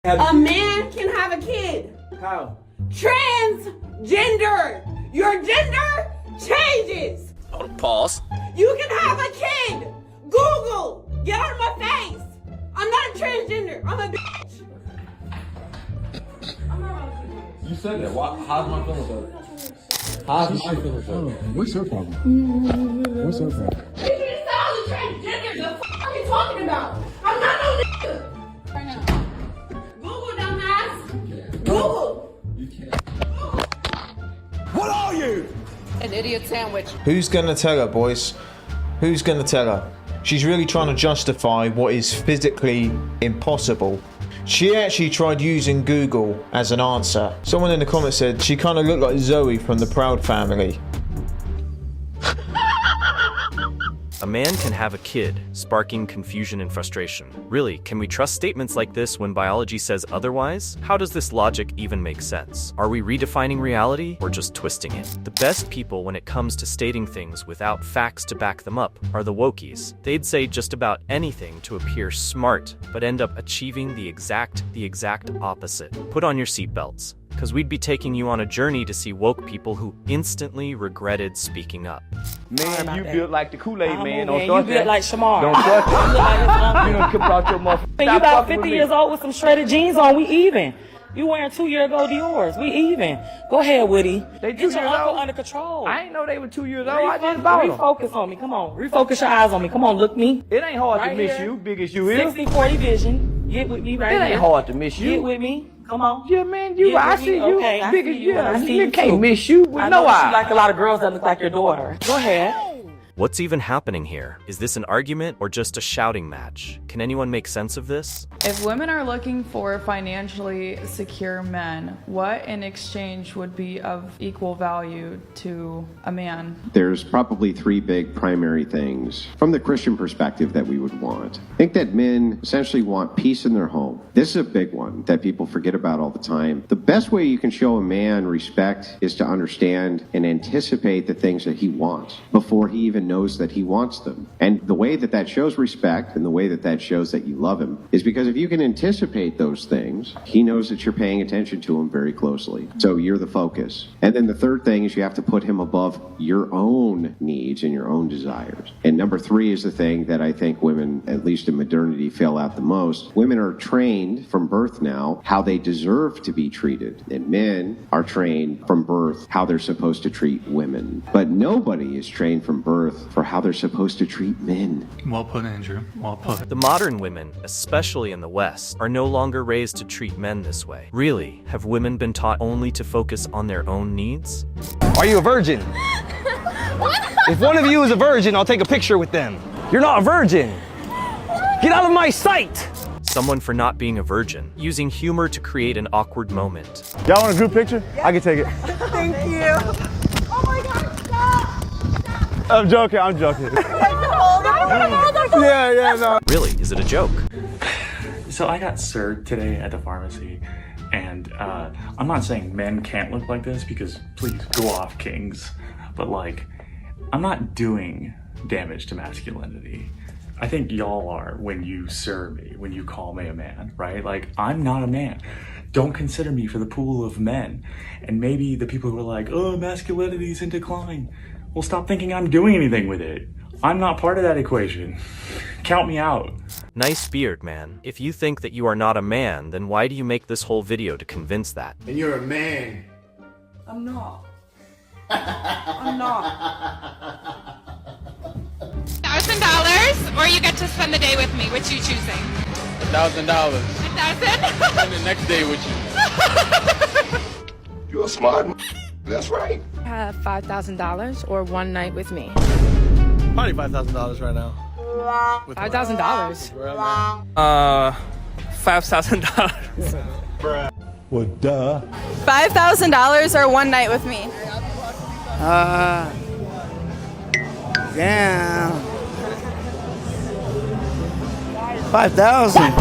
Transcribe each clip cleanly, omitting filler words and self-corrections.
A man can have a kid. How? Transgender. Your gender changes. Oh, pause. You can have a kid. Google. Get out of my face. I'm not a transgender. I'm a bitch. I'm not a You said that. How's my feelings hurt? How's my feelings hurt? What's her problem? What's her problem? You just said I was a transgender. The f are you talking about? I'm not no nigga. Right now. Google, dumbass. Google. You can't. What are you? An idiot sandwich. Who's gonna tell her, boys? Who's gonna tell her? She's really trying to justify what is physically impossible. She actually tried using Google as an answer. Someone in the comments said she kind of looked like Zoe from the Proud Family. A man can have a kid, sparking confusion and frustration. Really, can we trust statements like this when biology says otherwise? How does this logic even make sense? Are we redefining reality or just twisting it? The best people when it comes to stating things without facts to back them up are the wokies. They'd say just about anything to appear smart, but end up achieving the exact opposite. Put on your seatbelts, because we'd be taking you on a journey to see woke people who instantly regretted speaking up. Man, you built like the Kool-Aid man. Don't You start built that. like Shamar. Don't start You look like his uncle. You don't come out your motherfucker. Man, you about 50 years old with some shredded jeans on. We even. You wearing 2-year-old Dior's. We even. Go ahead, Woody. They 2 Get your years uncle old? under control. I ain't know they were 2 years old. I just bought them. Refocus on me. Come on. Refocus your eyes on me. Come on, look me. It ain't hard Right to miss here. you, big as you is. 60-40 vision. Get with me right It here. ain't hard to miss you. Get with me. Come on. Yeah, man, you. Get I with see me. you. Okay, I big see as you. yeah. I see You you can't too. miss you with I no know that you eye. like a lot of girls that look like your daughter. Go ahead. What's even happening here? Is this an argument or just a shouting match? Can anyone make sense of this? If women are looking for financially secure men, what in exchange would be of equal value to a man? There's probably 3 big primary things from the Christian perspective that we would want. I think that men essentially want peace in their home. This is a big one that people forget about all the time. The best way you can show a man respect is to understand and anticipate the things that he wants before he even knows that he wants them. And the way that that shows respect and the way that that shows that you love him is because if you can anticipate those things, he knows that you're paying attention to him very closely. So you're the focus. And then the third thing is you have to put him above your own needs and your own desires. And number 3 is the thing that I think women, at least in modernity, fail at the most. Women are trained from birth now how they deserve to be treated. And men are trained from birth how they're supposed to treat women. But nobody is trained from birth for how they're supposed to treat men. Well put, Andrew. Well put. The modern women, especially in the West, are no longer raised to treat men this way. Really, have women been taught only to focus on their own needs? Are you a virgin? If one of you is a virgin, I'll take a picture with them. You're not a virgin. Get out of my sight. Someone for not being a virgin, using humor to create an awkward moment. Y'all want a group picture? I can take it. Thank you. Oh my God, stop. I'm joking. Yeah, no. Really, is it a joke? So I got served today at the pharmacy, and I'm not saying men can't look like this, because please go off, kings. But like, I'm not doing damage to masculinity. I think y'all are when you serve me, when you call me a man, right? Like, I'm not a man. Don't consider me for the pool of men. And maybe the people who are like, oh, masculinity's in decline. Well, stop thinking I'm doing anything with it. I'm not part of that equation. Count me out. Nice beard, man. If you think that you are not a man, then why do you make this whole video to convince that? And you're a man. I'm not. I'm not. $1,000, or you get to spend the day with me. Which you choosing? $1,000. 1,000? And the next day with you. You're a smart man. That's right. Have $5,000 or one night with me. Probably $5,000 right now. $5,000. $5,000. Well, duh. $5,000 or one night with me. Damn. 5,000.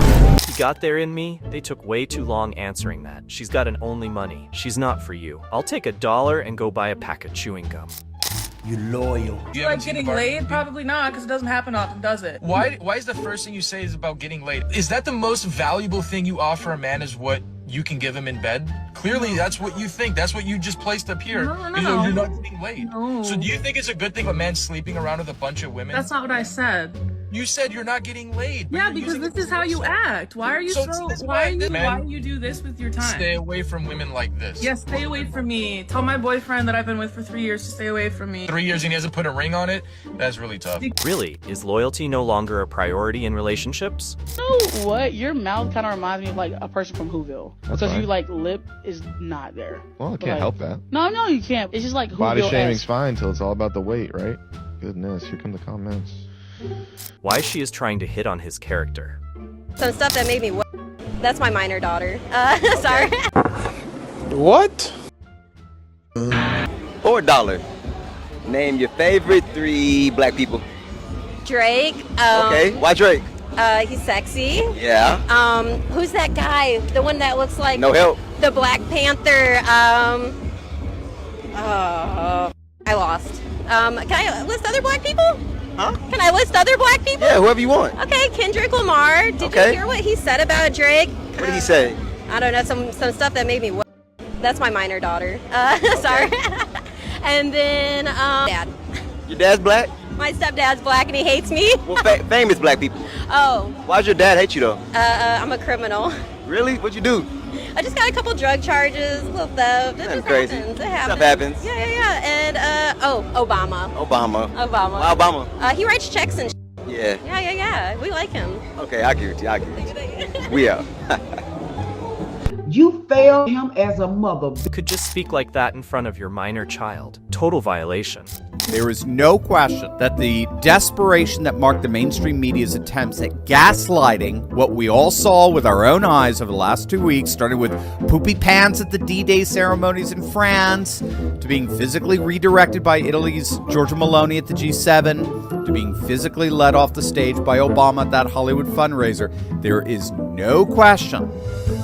He got there in me? They took way too long answering that. She's got an only money. She's not for you. I'll take $1 and go buy a pack of chewing gum. You loyal. Do you like getting laid? Probably not, because it doesn't happen often, does it? Why is the first thing you say is about getting laid? Is that the most valuable thing you offer a man is what you can give him in bed? Clearly, that's what you think. That's what you just placed up here. No. You're not getting laid. No. So do you think it's a good thing if a man's sleeping around with a bunch of women? That's not what I said. You said you're not getting laid. Yeah, because this is how you act. Why are you why do you do this with your time? Stay away from women like this. Yes, stay away from me. Tell my boyfriend that I've been with for 3 years to stay away from me. 3 years and he hasn't put a ring on it? That's really tough. Really, is loyalty no longer a priority in relationships? You know what? Your mouth kind of reminds me of like a person from Whoville. That's Because fine. you like lip is not there. Well, I But, can't like, help that. No, you can't. It's just like Whoville. Body shaming's fine until it's all about the weight, right? Goodness, here come the comments. Why she is trying to hit on his character. Some stuff that made me that's my minor daughter. Sorry. What? Or $1. Name your favorite 3 black people. Drake. Okay, why Drake? He's sexy. Yeah. Who's that guy? The one that looks like No help. the Black Panther. I lost. Can I list other black people? Huh? Can I list other black people? Yeah, whoever you want. Okay, Kendrick Lamar. Did you hear what he said about Drake? What did he say? I don't know, some stuff that made me that's my minor daughter. Sorry. And then, Dad. Your dad's black? My stepdad's black and he hates me. Well, famous black people. Oh. Why'd your dad hate you though? I'm a criminal. Really? What'd you do? I just got a couple drug charges, a little theft. It That's just crazy. happens. It happens. Stuff happens. Yeah. And, Obama. Obama. Obama. Why Obama? He writes checks and Yeah. Yeah. We like him. Okay, I give it to you. We out. You failed him as a mother. Could just speak like that in front of your minor child. Total violation. There is no question that the desperation that marked the mainstream media's attempts at gaslighting, what we all saw with our own eyes over the last 2 weeks, started with poopy pants at the D-Day ceremonies in France, to being physically redirected by Italy's Giorgia Meloni at the G7, to being physically led off the stage by Obama at that Hollywood fundraiser. There is no question.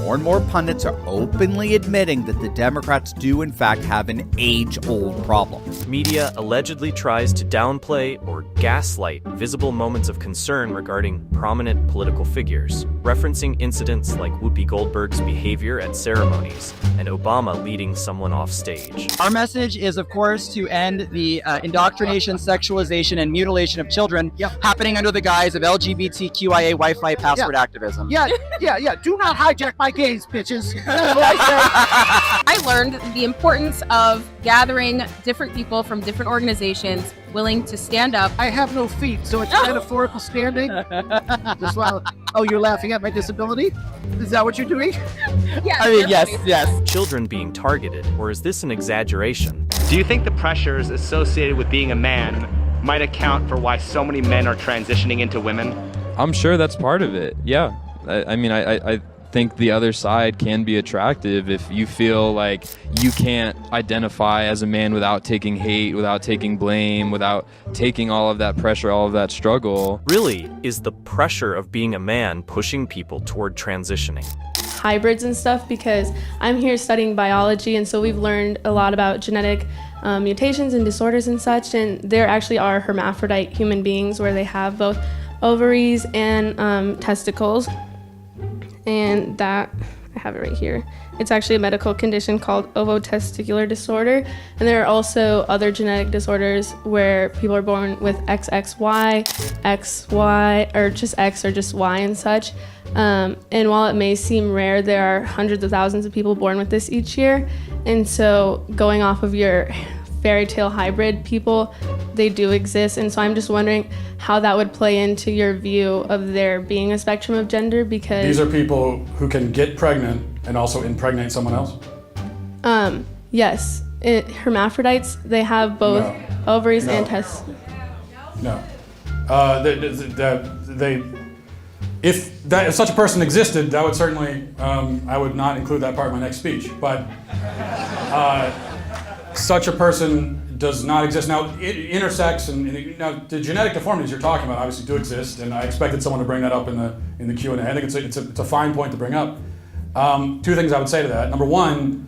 More and more pundits are openly admitting that the Democrats do in fact have an age-old problem. Media allegedly tries to downplay or gaslight visible moments of concern regarding prominent political figures, referencing incidents like Whoopi Goldberg's behavior at ceremonies and Obama leading someone off stage. Our message is, of course, to end the indoctrination, sexualization, and mutilation of children happening under the guise of LGBTQIA Wi-Fi password activism. Yeah. Do not hijack my games, bitches. That's what I say. I learned the importance of gathering different people from different organizations willing to stand up. I have no feet, so it's metaphorical standing. Just while, you're laughing at my disability? Is that what you're doing? Yes. Children being targeted, or is this an exaggeration? Do you think the pressures associated with being a man might account for why so many men are transitioning into women? I'm sure that's part of it, yeah. I think the other side can be attractive if you feel like you can't identify as a man without taking hate, without taking blame, without taking all of that pressure, all of that struggle. Really, is the pressure of being a man pushing people toward transitioning? Hybrids and stuff, because I'm here studying biology, and so we've learned a lot about genetic mutations and disorders and such, and there actually are hermaphrodite human beings where they have both ovaries and testicles. And that, I have it right here. It's actually a medical condition called ovotesticular disorder. And there are also other genetic disorders where people are born with XXY, XY, or just X or just Y and such. And while it may seem rare, there are hundreds of thousands of people born with this each year. And so going off of your fairy tale hybrid people, they do exist. And so I'm just wondering how that would play into your view of there being a spectrum of gender, because these are people who can get pregnant and also impregnate someone else? Yes. Hermaphrodites, they have both ovaries and testes. No. If such a person existed, that would certainly, I would not include that part in my next speech. But such a person does not exist. Now, intersex and now the genetic deformities you're talking about obviously do exist, and I expected someone to bring that up in the Q&A. I think it's a fine point to bring up. Two things I would say to that. Number one,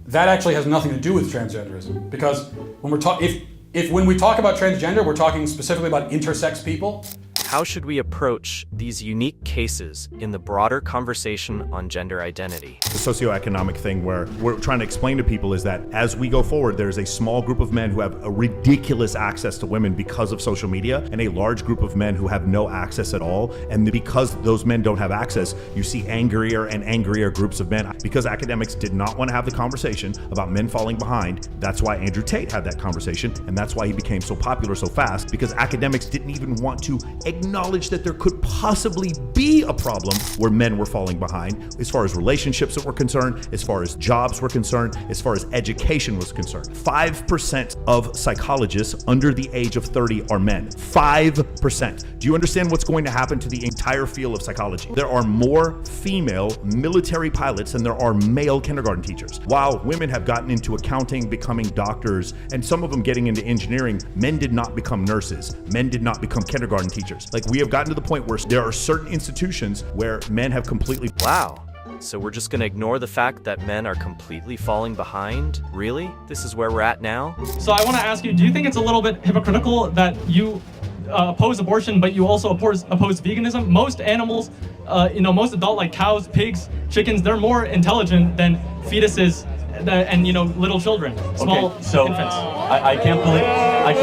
that actually has nothing to do with transgenderism, because when we're talking, If when we talk about transgender, we're talking specifically about intersex people. How should we approach these unique cases in the broader conversation on gender identity? The socioeconomic thing where we're trying to explain to people is that as we go forward, there's a small group of men who have a ridiculous access to women because of social media, and a large group of men who have no access at all. And because those men don't have access, you see angrier and angrier groups of men. Because academics did not want to have the conversation about men falling behind, that's why Andrew Tate had that conversation, and that's why he became so popular so fast, because academics didn't even want to acknowledge that there could possibly be a problem where men were falling behind as far as relationships that were concerned, as far as jobs were concerned, as far as education was concerned. 5% of psychologists under the age of 30 are men. 5%. Do you understand what's going to happen to the entire field of psychology? There are more female military pilots than there are male kindergarten teachers. While women have gotten into accounting, becoming doctors, and some of them getting into engineering, men did not become nurses. Men did not become kindergarten teachers. Like, we have gotten to the point where there are certain institutions where men have completely... Wow. So we're just going to ignore the fact that men are completely falling behind? Really? This is where we're at now? So I want to ask you, do you think it's a little bit hypocritical that you oppose abortion, but you also oppose veganism? Most animals, most adult, like cows, pigs, chickens, they're more intelligent than fetuses and little children, small infants. I can't believe I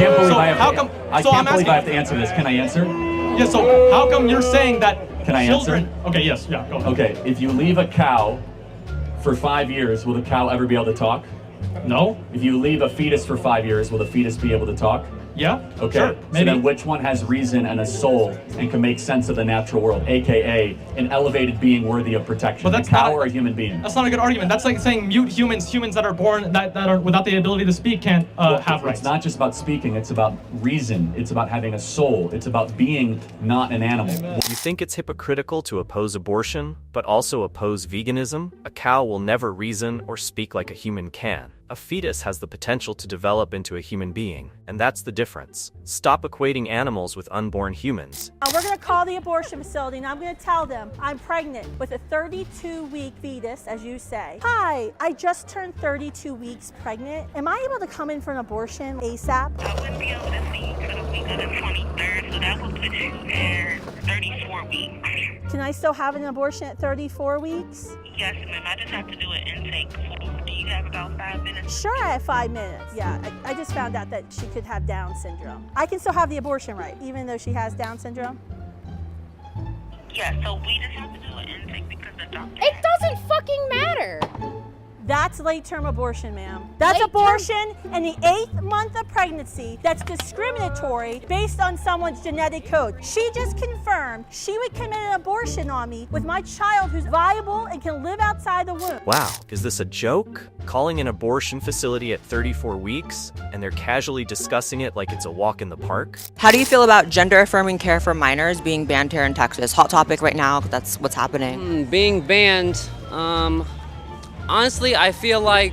have to answer this. Can I answer? Yeah, so how come you're saying that Can I children... answer? Okay, yes, yeah, go ahead. Okay, if you leave a cow for 5 years, will the cow ever be able to talk? No. If you leave a fetus for 5 years, will the fetus be able to talk? Yeah. Okay. Sure, So maybe. then which one has reason and a soul and can make sense of the natural world, aka an elevated being worthy of protection? But that's a cow not- or a human being? That's not a good argument. That's like saying mute humans that are born, that are without the ability to speak can't have rights. It's not just about speaking, it's about reason. It's about having a soul. It's about being not an animal. You think it's hypocritical to oppose abortion, but also oppose veganism? A cow will never reason or speak like a human can. A fetus has the potential to develop into a human being, and that's the difference. Stop equating animals with unborn humans. We're going to call the abortion facility and I'm going to tell them I'm pregnant with a 32-week fetus, as you say. Hi, I just turned 32 weeks pregnant. Am I able to come in for an abortion ASAP? I wouldn't be able to see you for the week of the 23rd, so that would put you at 34 weeks. Can I still have an abortion at 34 weeks? Yes, ma'am. I just have to do an intake form. Do you have about 5 minutes? Sure, I have 5 minutes. Yeah, I just found out that she could have Down syndrome. I can still have the abortion, right, even though she has Down syndrome? Yeah, so we just have to do an intake because the doctor... It doesn't fucking matter. That's late-term abortion, ma'am. That's abortion in the 8th month of pregnancy that's discriminatory based on someone's genetic code. She just confirmed she would commit an abortion on me with my child who's viable and can live outside the womb. Wow, is this a joke? Calling an abortion facility at 34 weeks, and they're casually discussing it like it's a walk in the park? How do you feel about gender-affirming care for minors being banned here in Texas? Hot topic right now, that's what's happening. Being banned, honestly, I feel like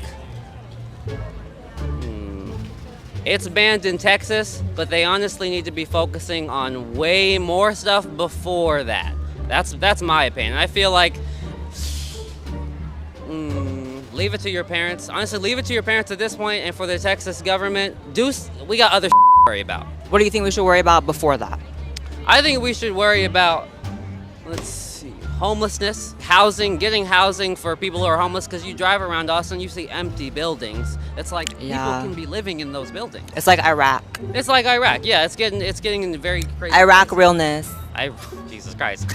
it's banned in Texas, but they honestly need to be focusing on way more stuff before that. That's my opinion. I feel like leave it to your parents. Honestly, leave it to your parents at this point, and for the Texas government, we got other to worry about. What do you think we should worry about before that? I think we should worry about, homelessness, housing, getting housing for people who are homeless, because you drive around Austin, you see empty buildings. It's like people can be living in those buildings. It's like Iraq. It's like Iraq. Yeah, it's getting in very crazy. Iraq realness. Jesus Christ.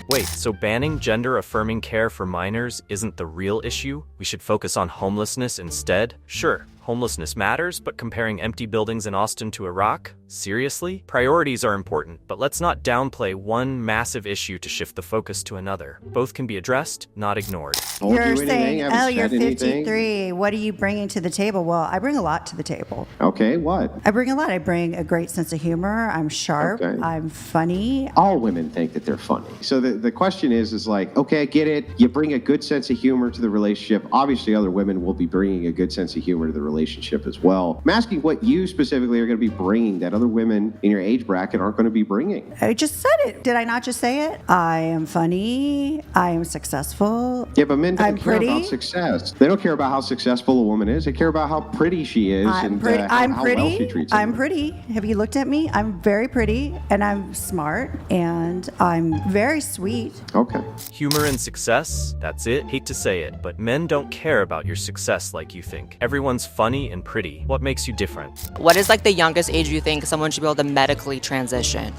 Wait, so banning gender-affirming care for minors isn't the real issue? We should focus on homelessness instead? Sure, homelessness matters, but comparing empty buildings in Austin to Iraq? Seriously? Priorities are important, but let's not downplay one massive issue to shift the focus to another. Both can be addressed, not ignored. You're saying, oh, you're 53. What are you bringing to the table? Well, I bring a lot to the table. Okay, what? I bring a lot. I bring a great sense of humor. I'm sharp. Okay. I'm funny. All women think that they're funny. So the question is like, okay, I get it. You bring a good sense of humor to the relationship. Obviously, other women will be bringing a good sense of humor to the relationship. relationship as well. I'm asking what you specifically are going to be bringing that other women in your age bracket aren't going to be bringing. I just said it. Did I not just say it? I am funny. I am successful. Yeah, but men don't I'm care pretty. about success. They don't care about how successful a woman is. They care about how pretty she is and how well she treats them. I'm pretty. Have you looked at me? I'm very pretty, and I'm smart, and I'm very sweet. Okay. Humor and success? That's it? Hate to say it, but men don't care about your success like you think. Everyone's funny and pretty. What makes you different? What is like the youngest age you think someone should be able to medically transition?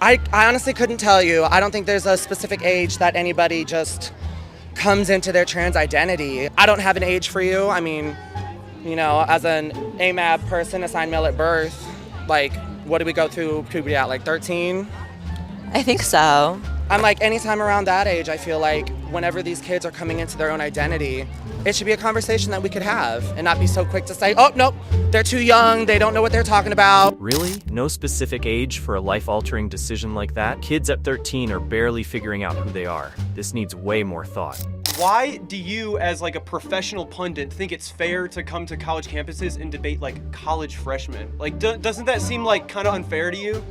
I honestly couldn't tell you. I don't think there's a specific age that anybody just comes into their trans identity. I don't have an age for you. I mean, you know, as an AMAB person assigned male at birth, like, what do we go through puberty at, like 13? I think so. I'm like, anytime around that age, I feel like whenever these kids are coming into their own identity, it should be a conversation that we could have and not be so quick to say, oh, nope, they're too young, they don't know what they're talking about. Really? No specific age for a life-altering decision like that? Kids at 13 are barely figuring out who they are. This needs way more thought. Why do you, as like a professional pundit, think it's fair to come to college campuses and debate like college freshmen? Like, doesn't that seem like kind of unfair to you?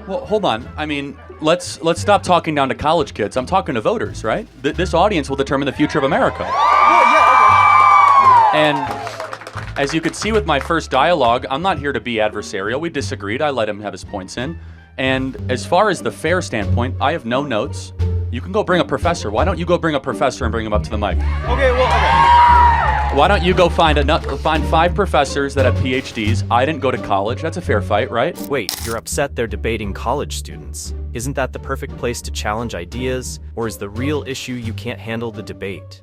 Well, hold on. I mean, let's stop talking down to college kids. I'm talking to voters, right? This audience will determine the future of America. Well, yeah, okay. And as you could see with my first dialogue, I'm not here to be adversarial. We disagreed. I let him have his points in. And as far as the fair standpoint, I have no notes. You can go bring a professor. Why don't you go bring a professor and bring him up to the mic? Okay, well, okay. Why don't you go find 5 professors that have PhDs? I didn't go to college. That's a fair fight, right? Wait, you're upset they're debating college students. Isn't that the perfect place to challenge ideas? Or is the real issue you can't handle the debate?